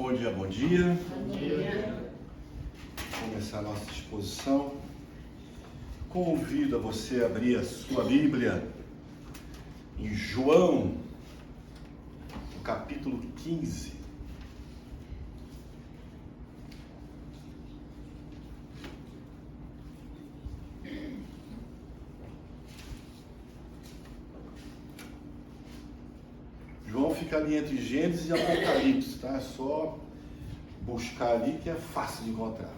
Bom dia, bom dia. Bom dia. Vamos começar a nossa exposição. Convido a você a abrir a sua Bíblia em João, no capítulo 15. João fica ali entre Gênesis e Apocalipse, tá? É só buscar ali que é fácil de encontrar.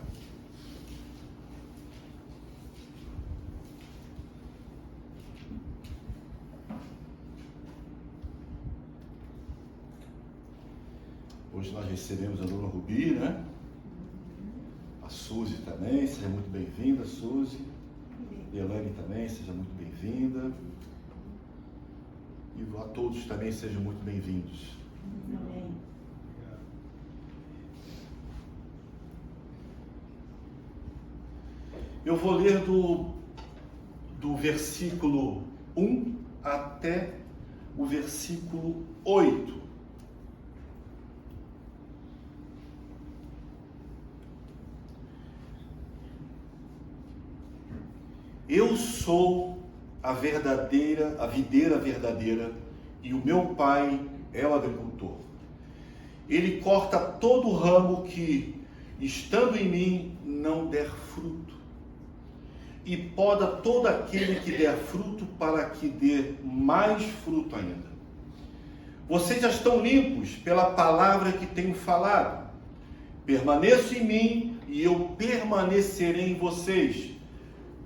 Hoje nós recebemos a dona Rubi, né? A Suzy também, seja muito bem-vinda, Suzy. Elane também, seja muito bem-vinda. E a todos também sejam muito bem-vindos. Amém. Eu vou ler do versículo 1 até o versículo 8. Eu sou a videira verdadeira, e o meu pai é o agricultor. Ele corta todo ramo que, estando em mim, não der fruto, e poda todo aquele que der fruto, para que dê mais fruto ainda. Vocês já estão limpos pela palavra que tenho falado. Permaneço em mim, e eu permanecerei em vocês.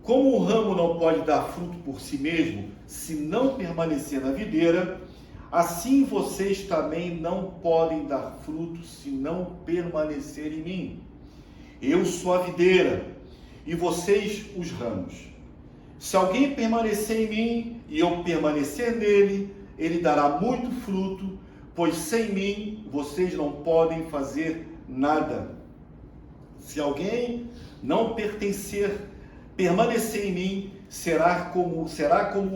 Como o ramo não pode dar fruto por si mesmo, se não permanecer na videira, assim vocês também não podem dar fruto, se não permanecer em mim. Eu sou a videira, e vocês os ramos. Se alguém permanecer em mim, e eu permanecer nele, ele dará muito fruto, pois sem mim vocês não podem fazer nada. Se alguém não permanecer em mim, será como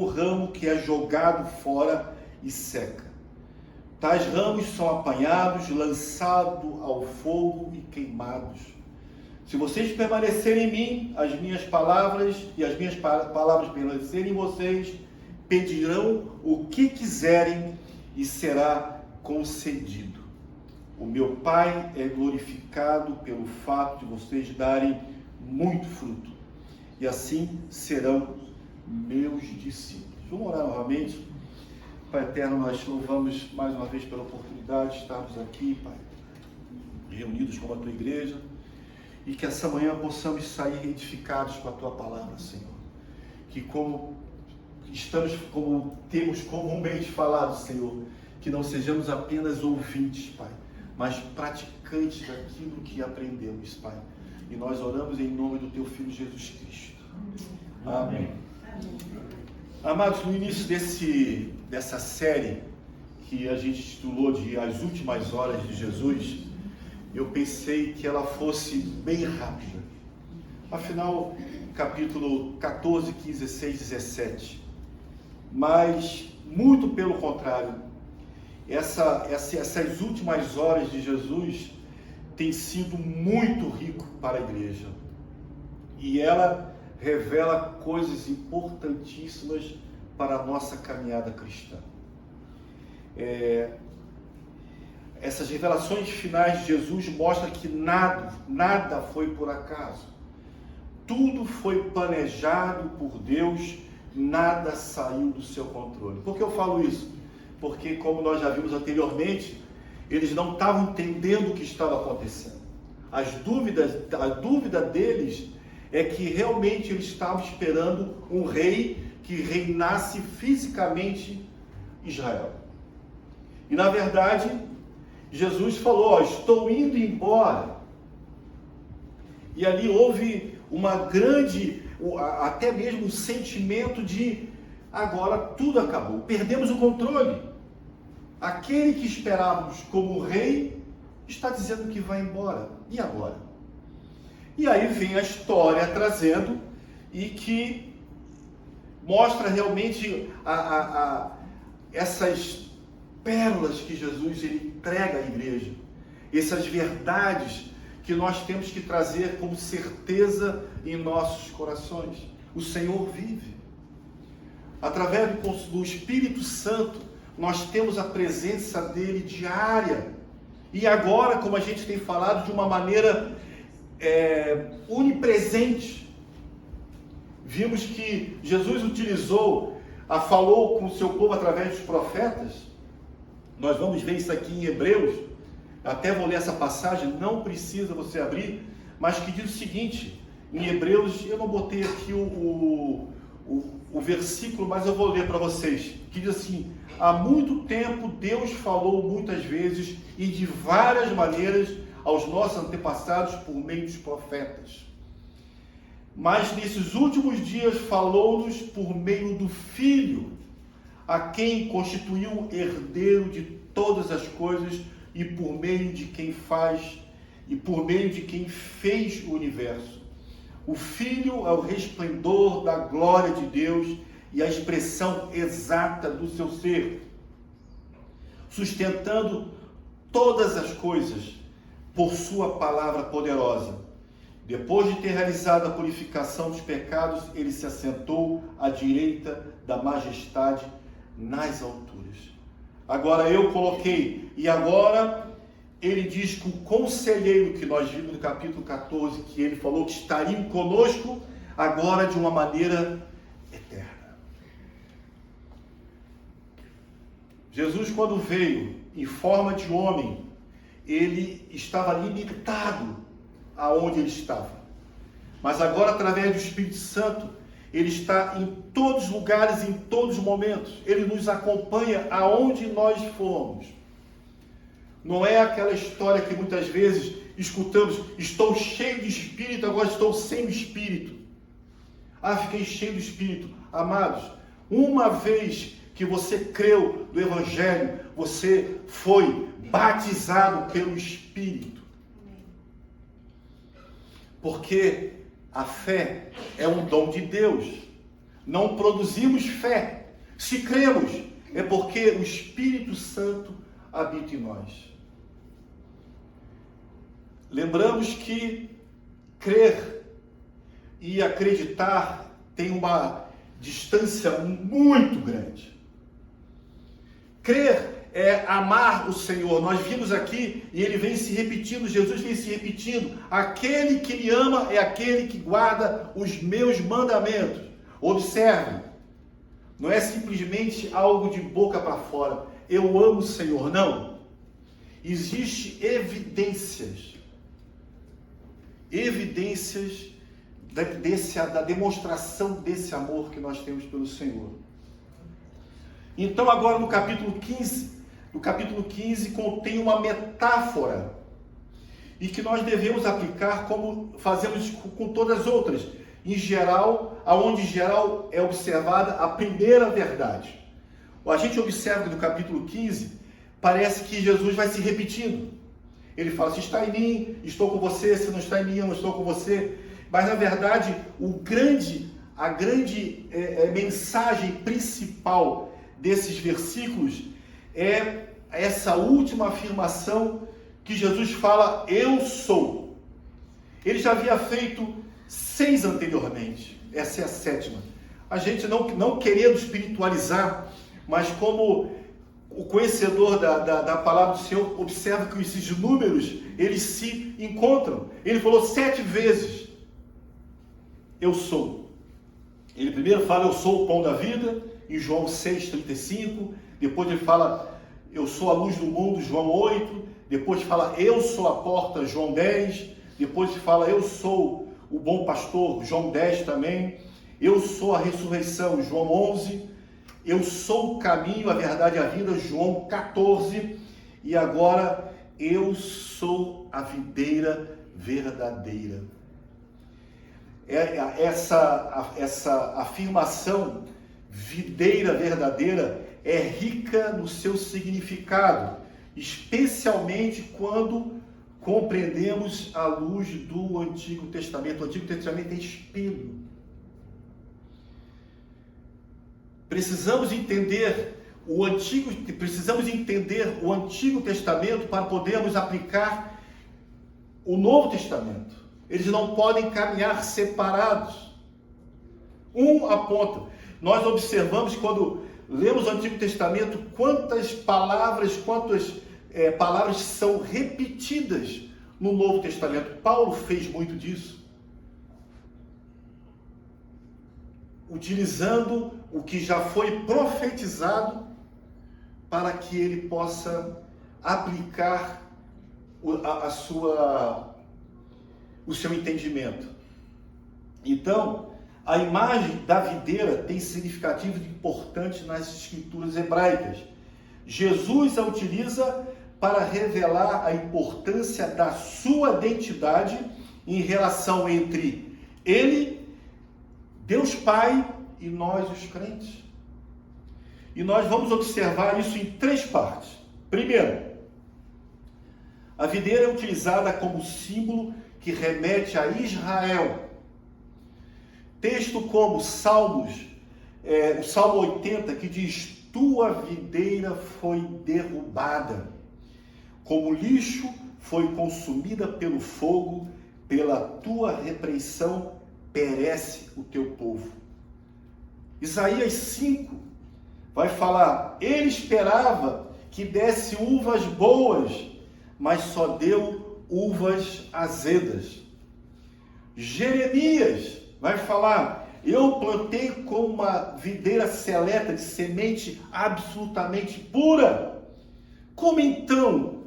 o ramo que é jogado fora e seca. Tais ramos são apanhados, lançados ao fogo e queimados. Se vocês permanecerem em mim, as minhas palavras permanecerem em vocês, pedirão o que quiserem e será concedido. O meu Pai é glorificado pelo fato de vocês darem muito fruto, e assim serão meus discípulos. Vamos orar novamente. Pai eterno, nós louvamos mais uma vez pela oportunidade de estarmos aqui, Pai, reunidos como a Tua igreja, e que essa manhã possamos sair edificados com a Tua palavra, Senhor. Que como temos comumente falado, Senhor, que não sejamos apenas ouvintes, Pai, mas praticantes daquilo que aprendemos, Pai. E nós oramos em nome do Teu Filho Jesus Cristo. Amém. Amém. Amados, no início dessa série que a gente titulou de As Últimas Horas de Jesus, eu pensei que ela fosse bem rápida. Afinal, capítulo 14, 15, 16, 17. Mas, muito pelo contrário, essas últimas horas de Jesus tem sido muito rico para a igreja. E ela revela coisas importantíssimas para a nossa caminhada cristã. Essas revelações finais de Jesus mostram que nada foi por acaso. Tudo foi planejado por Deus, nada saiu do seu controle. Por que eu falo isso? Porque, como nós já vimos anteriormente, eles não estavam entendendo o que estava acontecendo. A dúvida deles é que realmente eles estavam esperando um rei que reinasse fisicamente Israel. E na verdade, Jesus falou, estou indo embora. E ali houve uma grande, até mesmo um sentimento de, agora tudo acabou, perdemos o controle. Aquele que esperávamos como rei está dizendo que vai embora. E agora? E aí vem a história trazendo e que mostra realmente essas pérolas que Jesus ele entrega à igreja. essas verdades que nós temos que trazer como certeza em nossos corações. O Senhor vive. Através do Espírito Santo, nós temos a presença dele diária. E agora, como a gente tem falado, de uma maneira onipresente. Vimos que Jesus falou com o seu povo através dos profetas. Nós vamos ver isso aqui em Hebreus. Até vou ler essa passagem, não precisa você abrir, mas que diz o seguinte, em Hebreus, eu não botei aqui o versículo, mas eu vou ler para vocês, que diz assim: há muito tempo Deus falou muitas vezes e de várias maneiras aos nossos antepassados por meio dos profetas. Mas nesses últimos dias falou-nos por meio do Filho, a quem constituiu herdeiro de todas as coisas e por meio de quem fez o universo. O Filho é o resplendor da glória de Deus e a expressão exata do seu ser, sustentando todas as coisas por sua palavra poderosa. Depois de ter realizado a purificação dos pecados, ele se assentou à direita da majestade nas alturas. Agora eu coloquei, e agora ele diz que o conselheiro que nós vimos no capítulo 14, que ele falou que estaria conosco, agora de uma maneira eterna. Jesus, quando veio em forma de homem, ele estava limitado aonde ele estava. Mas agora, através do Espírito Santo, ele está em todos os lugares, em todos os momentos. Ele nos acompanha aonde nós formos. Não é aquela história que muitas vezes escutamos: estou cheio de Espírito, agora estou sem o Espírito. Fiquei cheio do Espírito. Amados, uma vez que você creu no Evangelho, você foi batizado pelo Espírito. Porque a fé é um dom de Deus. Não produzimos fé. Se cremos, é porque o Espírito Santo habita em nós. Lembramos que crer e acreditar tem uma distância muito grande. Crer é amar o Senhor. Nós vimos aqui, e ele vem se repetindo, Jesus vem se repetindo: aquele que me ama é aquele que guarda os meus mandamentos. Observe, não é simplesmente algo de boca para fora. Eu amo o Senhor, não. Existem evidências da demonstração desse amor que nós temos pelo Senhor. Então agora no capítulo 15 contém uma metáfora, e que nós devemos aplicar como fazemos com todas as outras, em geral, aonde em geral é observada a primeira verdade. A gente observa que no capítulo 15, parece que Jesus vai se repetindo. Ele fala: se está em mim, estou com você; se não está em mim, eu não estou com você. Mas na verdade, a grande mensagem principal desses versículos é essa última afirmação que Jesus fala: eu sou. Ele já havia feito 6 anteriormente, essa é a 7ª. A gente não querendo espiritualizar, mas como o conhecedor da palavra do Senhor, observa que esses números, eles se encontram. Ele falou 7 vezes: eu sou. Ele primeiro fala: eu sou o pão da vida, em João 6,35. Depois ele fala: eu sou a luz do mundo, João 8. Depois fala: eu sou a porta, João 10. Depois fala: eu sou o bom pastor, João 10 também. Eu sou a ressurreição, João 11. Eu sou o caminho, a verdade e a vida, João 14. E agora, eu sou a videira verdadeira. Essa afirmação, videira verdadeira, é rica no seu significado, especialmente quando compreendemos a luz do Antigo Testamento. O Antigo Testamento é espelho. Precisamos entender precisamos entender o Antigo Testamento para podermos aplicar o Novo Testamento. Eles não podem caminhar separados. Um aponta. Nós observamos quando lemos o Antigo Testamento quantas palavras são repetidas no Novo Testamento. Paulo fez muito disso, utilizando o que já foi profetizado para que ele possa aplicar o seu entendimento. Então, a imagem da videira tem significativo importante nas escrituras hebraicas. Jesus a utiliza para revelar a importância da sua identidade em relação entre ele, Deus Pai, e nós, os crentes. E nós vamos observar isso em 3 partes. Primeiro, a videira é utilizada como símbolo que remete a Israel. Texto como Salmos, o Salmo 80, que diz: tua videira foi derrubada, como lixo foi consumida pelo fogo, pela tua repreensão perece o teu povo. Isaías 5 vai falar: ele esperava que desse uvas boas, mas só deu uvas azedas. Jeremias vai falar: eu plantei como uma videira seleta de semente absolutamente pura. Como então,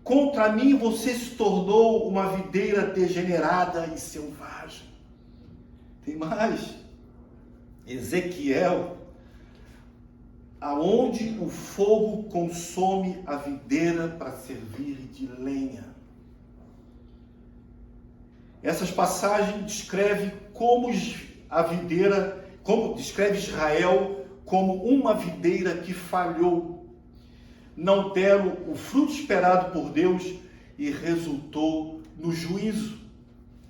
contra mim você se tornou uma videira degenerada e selvagem? Tem mais. Ezequiel: aonde o fogo consome a videira para servir de lenha. Essas passagens descrevem descreve Israel como uma videira que falhou, não deram o fruto esperado por Deus e resultou no juízo.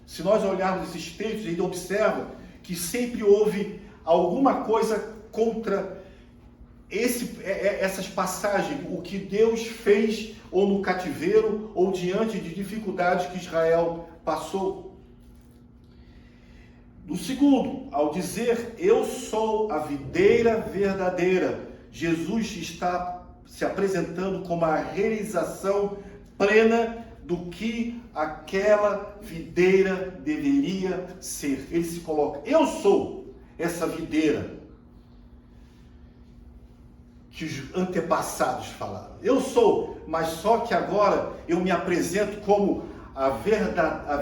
Se nós olharmos esses textos, a gente observa que sempre houve alguma coisa contra essas passagens, o que Deus fez ou no cativeiro ou diante de dificuldades que Israel passou. No segundo, ao dizer eu sou a videira verdadeira, Jesus está se apresentando como a realização plena do que aquela videira deveria ser. Ele se coloca: eu sou essa videira que os antepassados falaram. Eu sou, mas só que agora eu me apresento como a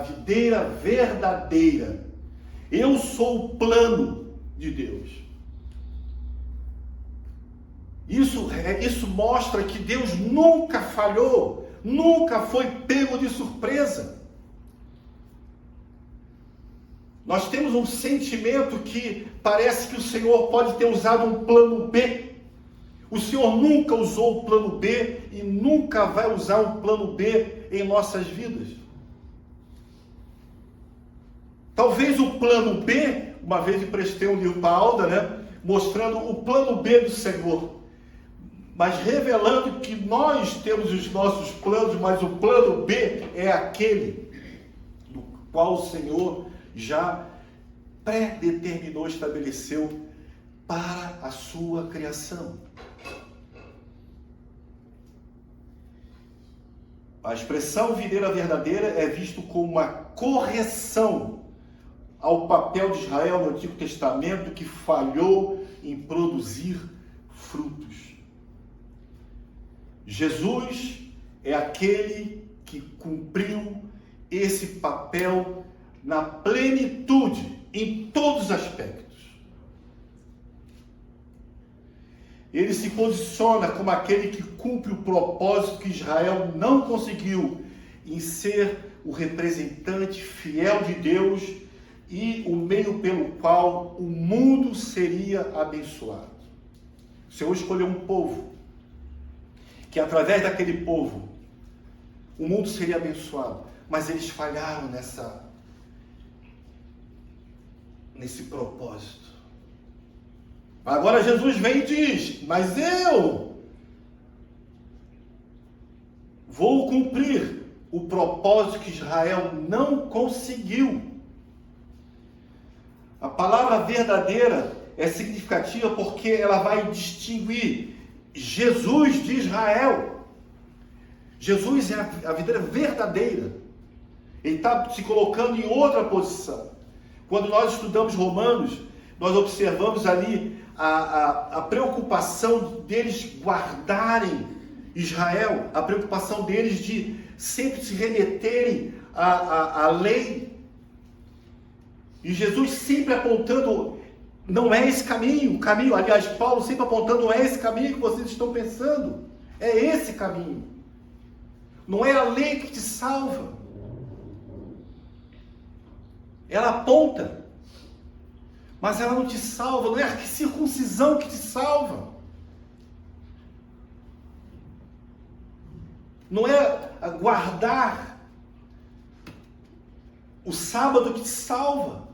videira verdadeira. Eu sou o plano de Deus. Isso mostra que Deus nunca falhou, nunca foi pego de surpresa. Nós temos um sentimento que parece que o Senhor pode ter usado um plano B. O Senhor nunca usou o plano B e nunca vai usar um plano B em nossas vidas. Talvez o plano B, uma vez emprestei um livro para a Alda, mostrando o plano B do Senhor, mas revelando que nós temos os nossos planos, mas o plano B é aquele do qual o Senhor já predeterminou, estabeleceu para a sua criação. A expressão videira verdadeira é visto como uma correção ao papel de Israel no Antigo Testamento, que falhou em produzir frutos. Jesus é aquele que cumpriu esse papel na plenitude, em todos os aspectos. Ele se posiciona como aquele que cumpre o propósito que Israel não conseguiu, em ser o representante fiel de Deus e o meio pelo qual o mundo seria abençoado. O Senhor escolheu um povo, que através daquele povo, o mundo seria abençoado, mas eles falharam nesse propósito. Agora Jesus vem e diz: mas eu vou cumprir o propósito que Israel não conseguiu. A palavra verdadeira é significativa porque ela vai distinguir Jesus de Israel. Jesus é a videira verdadeira. Ele está se colocando em outra posição. Quando nós estudamos Romanos, nós observamos ali a preocupação deles guardarem Israel, a preocupação deles de sempre se remeterem à lei. E Jesus sempre apontando, não é esse caminho, aliás, Paulo sempre apontando, não é esse caminho que vocês estão pensando, é esse caminho. Não é a lei que te salva. Ela aponta, mas ela não te salva, não é a circuncisão que te salva. Não é guardar o sábado que te salva.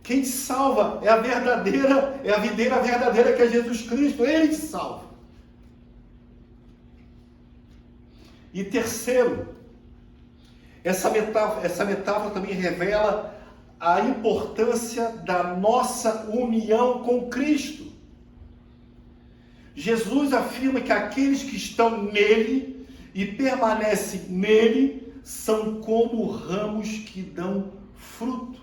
Quem te salva é a videira verdadeira que é Jesus Cristo, Ele te salva. E terceiro, essa metáfora também revela a importância da nossa união com Cristo. Jesus afirma que aqueles que estão nele e permanecem nele são como ramos que dão fruto.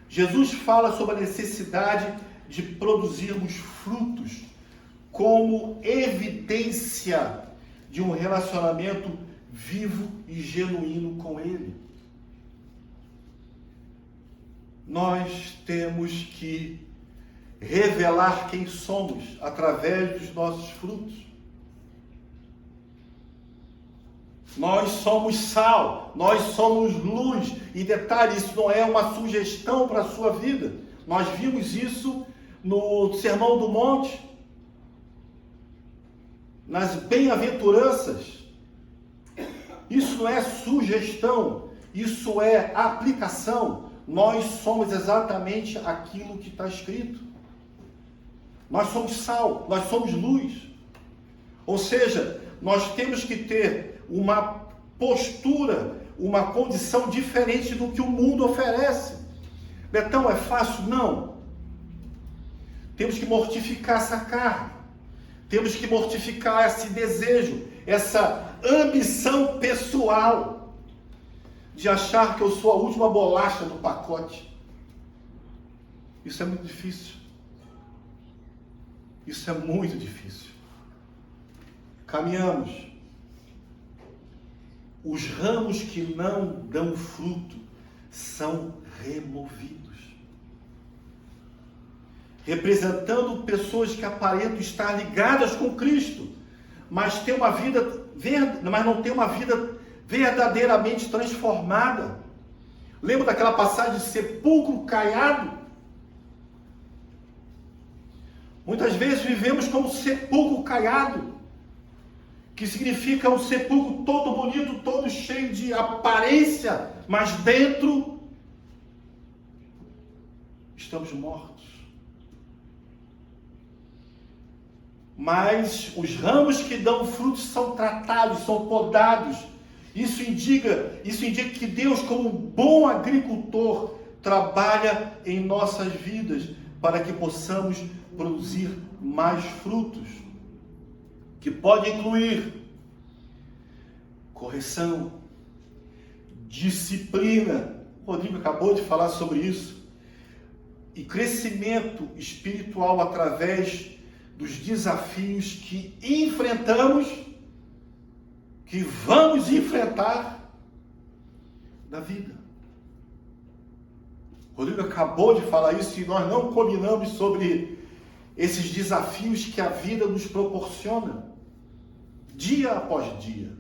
Jesus fala sobre a necessidade de produzirmos frutos como evidência de um relacionamento vivo e genuíno com Ele. Nós temos que revelar quem somos através dos nossos frutos. Nós somos sal, nós somos luz. E detalhe, isso não é uma sugestão para a sua vida. Nós vimos isso no Sermão do Monte, nas bem-aventuranças. Isso não é sugestão, isso é aplicação. Nós somos exatamente aquilo que está escrito. Nós somos sal, nós somos luz. Ou seja, nós temos que ter uma postura, uma condição diferente do que o mundo oferece. Betão, é fácil? Não. Temos que mortificar essa carne. Temos que mortificar esse desejo, essa ambição pessoal de achar que eu sou a última bolacha do pacote. Isso é muito difícil. Isso é muito difícil. Caminhamos. Os ramos que não dão fruto são removidos. Representando pessoas que aparentam estar ligadas com Cristo, mas não tem uma vida verdadeiramente transformada. Lembra daquela passagem de sepulcro caiado? Muitas vezes vivemos como sepulcro caiado, que significa um sepulcro todo bonito, todo cheio de aparência, mas dentro estamos mortos. Mas os ramos que dão frutos são tratados, são podados. Isso indica que Deus, como um bom agricultor, trabalha em nossas vidas para que possamos produzir mais frutos, que pode incluir correção, disciplina, o Rodrigo acabou de falar sobre isso, e crescimento espiritual através dos desafios que enfrentamos, que vamos enfrentar na vida. O Rodrigo acabou de falar isso e nós não combinamos sobre esses desafios que a vida nos proporciona, dia após dia.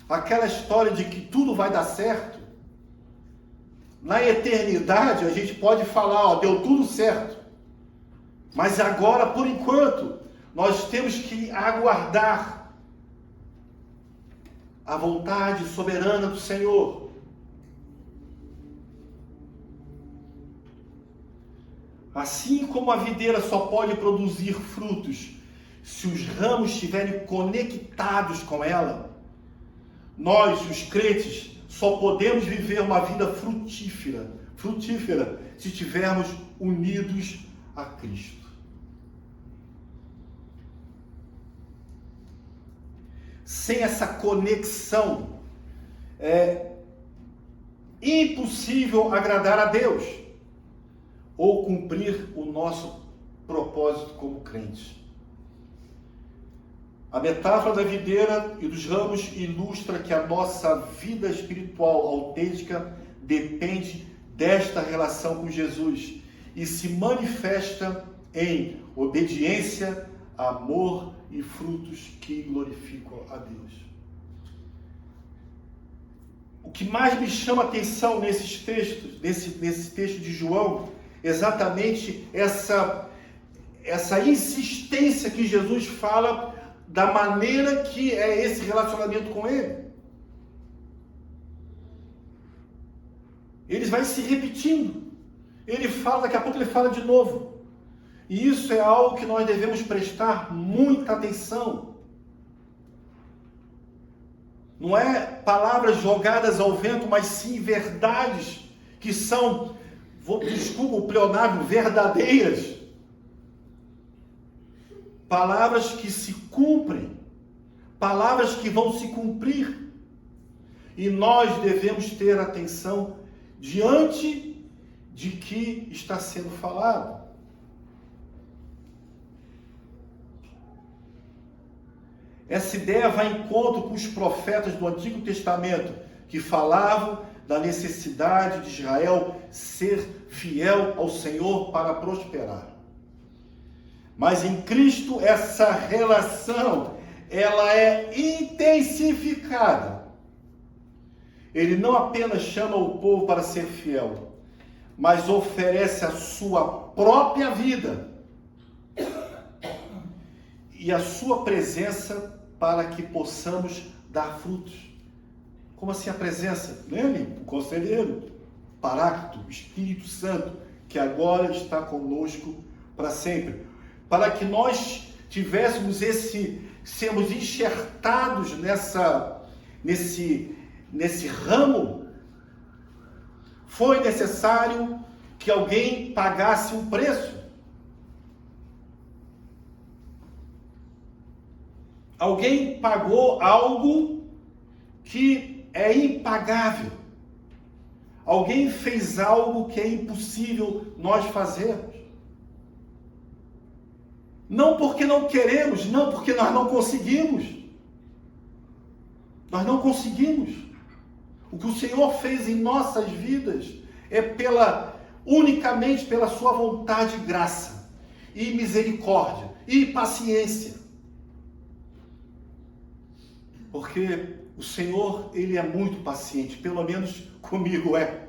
Aquela história de que tudo vai dar certo. Na eternidade a gente pode falar, deu tudo certo. Mas agora, por enquanto, nós temos que aguardar a vontade soberana do Senhor. Assim como a videira só pode produzir frutos se os ramos estiverem conectados com ela, nós, os crentes, só podemos viver uma vida frutífera se estivermos unidos a Cristo. Sem essa conexão, é impossível agradar a Deus ou cumprir o nosso propósito como crentes. A metáfora da videira e dos ramos ilustra que a nossa vida espiritual autêntica depende desta relação com Jesus e se manifesta em obediência, amor e frutos que glorificam a Deus. O que mais me chama a atenção nesses textos, nesse texto de João, exatamente essa insistência que Jesus fala da maneira que é esse relacionamento com Ele. Ele vai se repetindo. Ele fala, daqui a pouco ele fala de novo. E isso é algo que nós devemos prestar muita atenção. Não é palavras jogadas ao vento, mas sim verdades que são, desculpa o pleonasmo, verdadeiras. Palavras que se cumprem, palavras que vão se cumprir. E nós devemos ter atenção diante de que está sendo falado. Essa ideia vai em encontro com os profetas do Antigo Testamento, que falavam da necessidade de Israel ser fiel ao Senhor para prosperar. Mas em Cristo essa relação, ela é intensificada. Ele não apenas chama o povo para ser fiel, mas oferece a sua própria vida e a sua presença para que possamos dar frutos. Como assim a presença? Lembre, o Conselheiro, Paráclito, Espírito Santo, que agora está conosco para sempre. Para que nós tivéssemos sermos enxertados nesse ramo, foi necessário que alguém pagasse um preço. Alguém pagou algo que é impagável. Alguém fez algo que é impossível nós fazermos. Não porque não queremos, não porque nós não conseguimos. Nós não conseguimos. O que o Senhor fez em nossas vidas é unicamente pela sua vontade e graça, e misericórdia, e paciência. Porque o Senhor, Ele é muito paciente, pelo menos comigo é.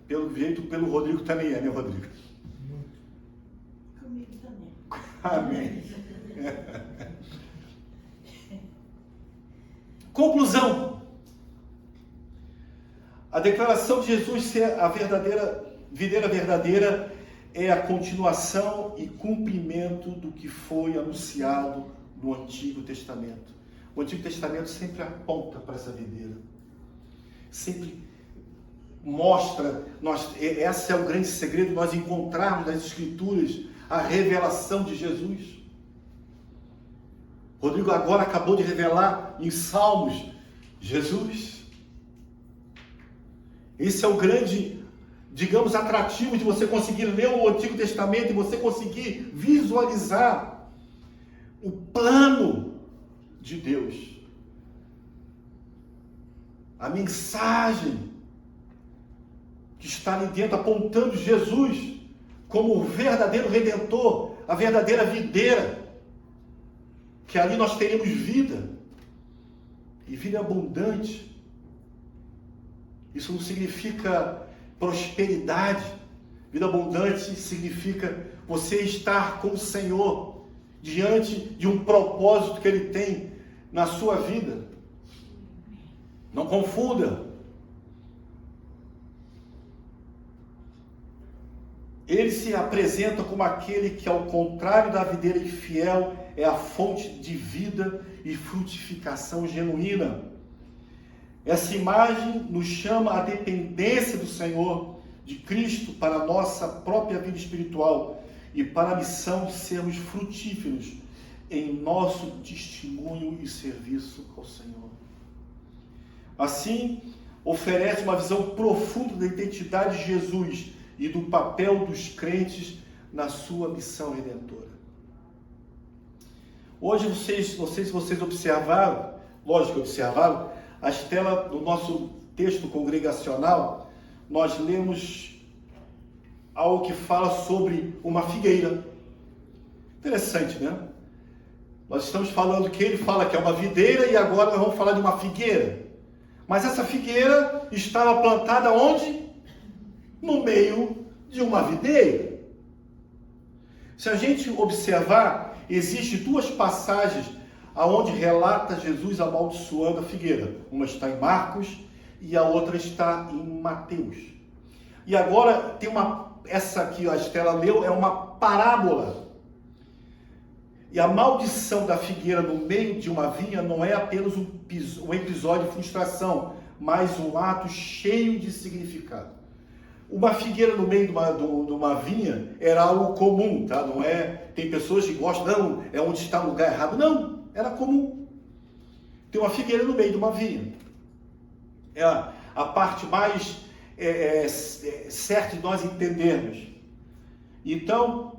Pelo jeito, pelo Rodrigo também é, né, Rodrigo? Comigo também. Amém. Conclusão. A declaração de Jesus ser a videira verdadeira é a continuação e cumprimento do que foi anunciado no Antigo Testamento. O Antigo Testamento sempre aponta para essa videira. Sempre mostra, esse é o grande segredo, nós encontrarmos nas Escrituras a revelação de Jesus. Rodrigo agora acabou de revelar em Salmos Jesus. Esse é o grande, digamos, atrativo de você conseguir ler o Antigo Testamento e você conseguir visualizar o plano de Deus. A mensagem que está ali dentro apontando Jesus como o verdadeiro Redentor, a verdadeira videira, que ali nós teremos vida, e vida abundante. Isso não significa prosperidade. Vida abundante significa você estar com o Senhor, diante de um propósito que Ele tem na sua vida. Não confunda. Ele se apresenta como aquele que, ao contrário da videira infiel, é a fonte de vida e frutificação genuína. Essa imagem nos chama à dependência do Senhor, de Cristo, para a nossa própria vida espiritual e para a missão de sermos frutíferos em nosso testemunho e serviço ao Senhor. Assim, oferece uma visão profunda da identidade de Jesus e do papel dos crentes na sua missão redentora. Hoje, não sei se vocês observaram, lógico que observaram, a estela do nosso texto congregacional, nós lemos algo que fala sobre uma figueira. Interessante, né? Nós estamos falando que ele fala que é uma videira e agora nós vamos falar de uma figueira. Mas essa figueira estava plantada onde? No meio de uma videira. Se a gente observar, existem duas passagens aonde relata Jesus amaldiçoando a figueira. Uma está em Marcos e a outra está em Mateus. E agora tem essa que a Estela leu, é uma parábola. E a maldição da figueira no meio de uma vinha não é apenas um episódio de frustração, mas um ato cheio de significado. Uma figueira no meio de uma vinha era algo comum, tá? Não é, tem pessoas que gostam, não, é onde está o lugar errado. Não, era comum. Tem uma figueira no meio de uma vinha. É a parte mais certa de nós entendermos. Então,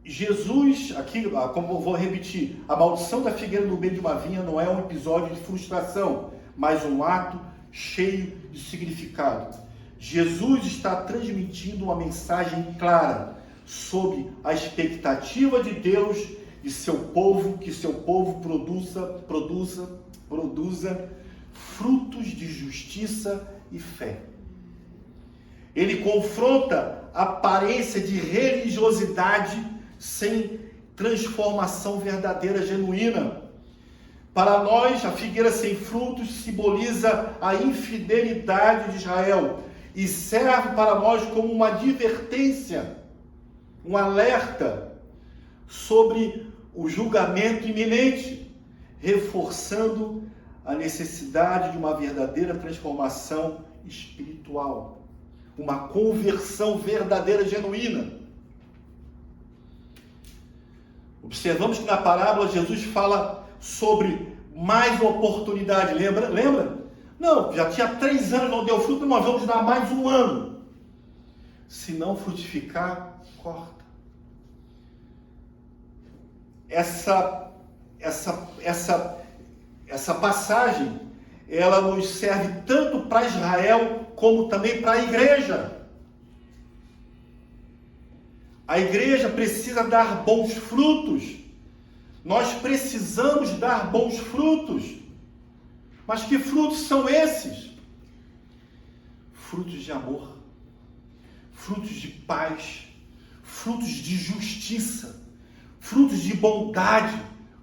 Jesus, aqui, como eu vou repetir, a maldição da figueira no meio de uma vinha não é um episódio de frustração, mas um ato cheio de significado. Jesus está transmitindo uma mensagem clara sobre a expectativa de Deus de seu povo, que seu povo produza frutos de justiça e fé. Ele confronta a aparência de religiosidade sem transformação verdadeira, genuína. Para nós, a figueira sem frutos simboliza a infidelidade de Israel e serve para nós como uma advertência, um alerta sobre o julgamento iminente, reforçando a necessidade de uma verdadeira transformação espiritual, uma conversão verdadeira, genuína. Observamos que na parábola Jesus fala sobre mais uma oportunidade, lembra? Não, já tinha 3 anos, não deu fruto, nós vamos dar mais 1 ano. Se não frutificar, corta. Essa passagem, ela nos serve tanto para Israel, como também para a igreja. A igreja precisa dar bons frutos. Nós precisamos dar bons frutos. Mas que frutos são esses? Frutos de amor, frutos de paz, frutos de justiça, frutos de bondade,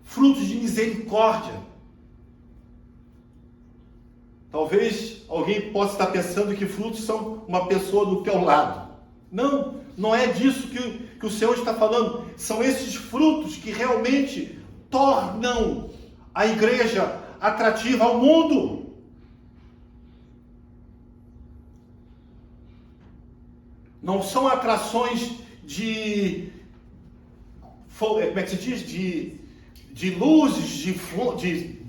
frutos de misericórdia. Talvez alguém possa estar pensando que frutos são uma pessoa do teu lado. Não, não é disso que o Senhor está falando. São esses frutos que realmente tornam a igreja atrativa ao mundo. Não são atrações de, como é que se diz? De luzes, de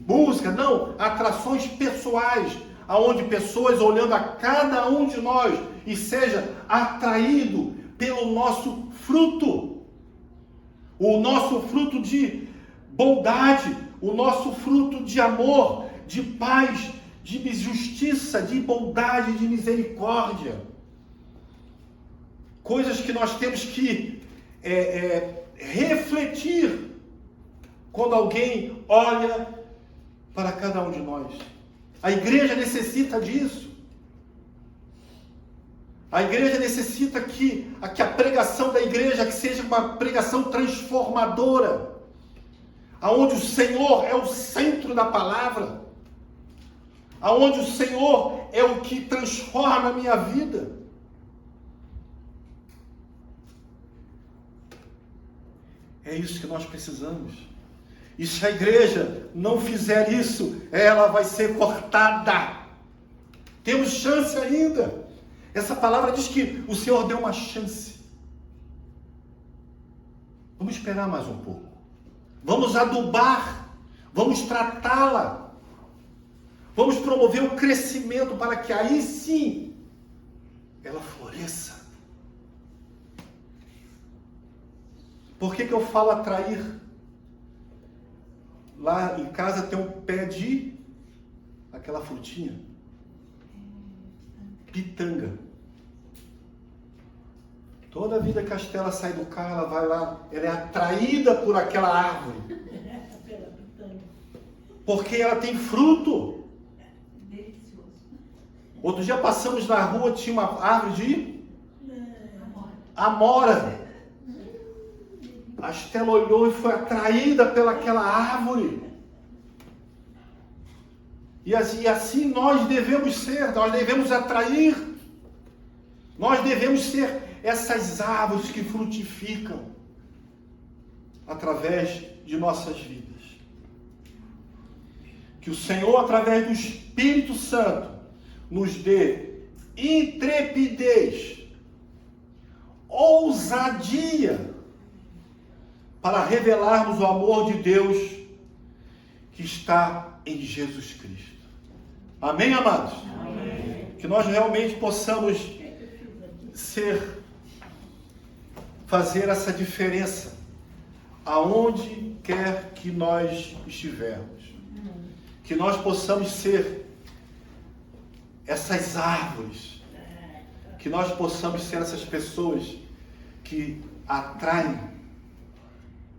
música, não. Atrações pessoais, aonde pessoas olhando a cada um de nós e seja atraído pelo nosso fruto. O nosso fruto de bondade, o nosso fruto de amor, de paz, de justiça, de bondade, de misericórdia. Coisas que nós temos que refletir quando alguém olha para cada um de nós. A igreja necessita disso. A igreja necessita que a pregação da igreja que seja uma pregação transformadora, aonde o Senhor é o centro da palavra, aonde o Senhor é o que transforma a minha vida. É isso que nós precisamos. E se a igreja não fizer isso, ela vai ser cortada. Temos chance ainda. Essa palavra diz que o Senhor deu uma chance. Vamos esperar mais um pouco. Vamos adubar. Vamos tratá-la. Vamos promover o crescimento para que aí sim ela floresça. Por que eu falo atrair? Lá em casa tem um pé de aquela frutinha. Pitanga. Toda vida que a Estela sai do carro, ela vai lá, ela é atraída por aquela árvore. Porque ela tem fruto. Delicioso. Outro dia passamos na rua, tinha uma árvore de amora. A Estela olhou e foi atraída pelaquela árvore. E assim nós devemos ser, nós devemos atrair. Nós devemos ser essas árvores que frutificam através de nossas vidas. Que o Senhor, através do Espírito Santo, nos dê intrepidez, ousadia, para revelarmos o amor de Deus que está em Jesus Cristo. Amém, amados? Amém. Que nós realmente possamos fazer essa diferença aonde quer que nós estivermos. Que nós possamos ser essas árvores. Que nós possamos ser essas pessoas que atraem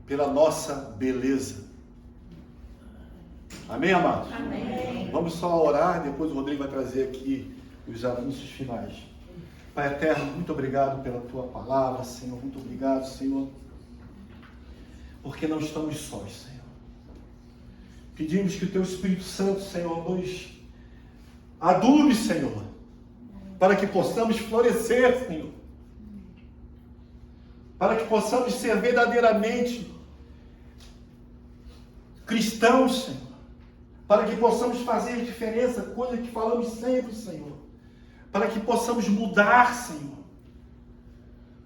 pela nossa beleza. Amém, amados? Amém. Vamos só orar, depois o Rodrigo vai trazer aqui os anúncios finais. Pai eterno, muito obrigado pela tua palavra, Senhor. Muito obrigado, Senhor, porque não estamos sós, Senhor. Pedimos que o teu Espírito Santo, Senhor, nos adube, Senhor, para que possamos florescer, Senhor. Para que possamos ser verdadeiramente cristãos, Senhor. Para que possamos fazer diferença, coisa que falamos sempre, Senhor. Para que possamos mudar, Senhor.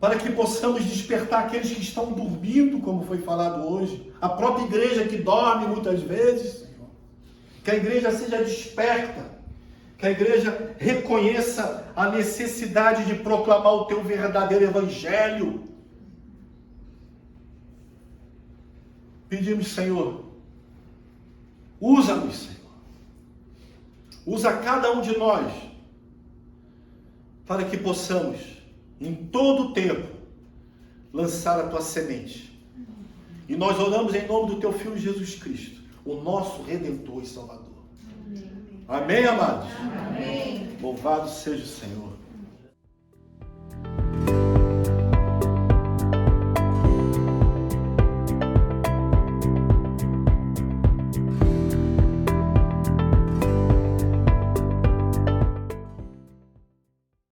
Para que possamos despertar aqueles que estão dormindo, como foi falado hoje. A própria igreja que dorme muitas vezes, Senhor. Que a igreja seja desperta. Que a igreja reconheça a necessidade de proclamar o teu verdadeiro evangelho. Pedimos, Senhor, usa-nos, Senhor. Usa cada um de nós para que possamos, em todo o tempo, lançar a tua semente. E nós oramos em nome do teu Filho Jesus Cristo, o nosso Redentor e Salvador. Amém, amados? Amém. Louvado seja o Senhor.